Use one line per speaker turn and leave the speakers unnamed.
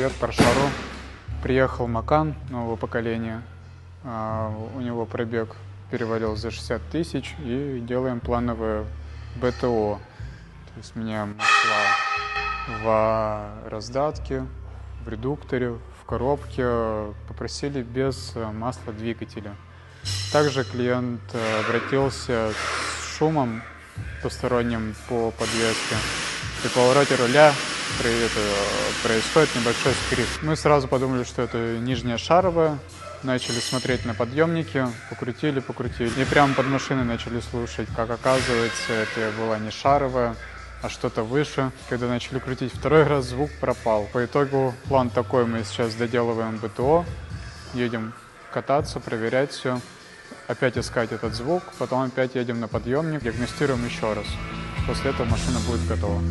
Привет, Паршару. Приехал Макан нового поколения. У него пробег перевалил за 60 тысяч, и делаем плановое БТО. То есть меняем масла в раздатке, в редукторе, в коробке. Попросили без масла двигателя. Также клиент обратился с шумом посторонним по подвеске. При повороте руля происходит небольшой скрип. Мы сразу подумали, что это нижняя шаровая. Начали смотреть на подъемники, покрутили. И прямо под машиной начали слушать. Как оказывается, это была не шаровая, а что-то выше. Когда начали крутить второй раз, звук пропал. По итогу план такой: мы сейчас доделываем БТО, едем кататься, проверять все, опять искать этот звук, потом опять едем на подъемник, диагностируем еще раз. После этого машина будет готова.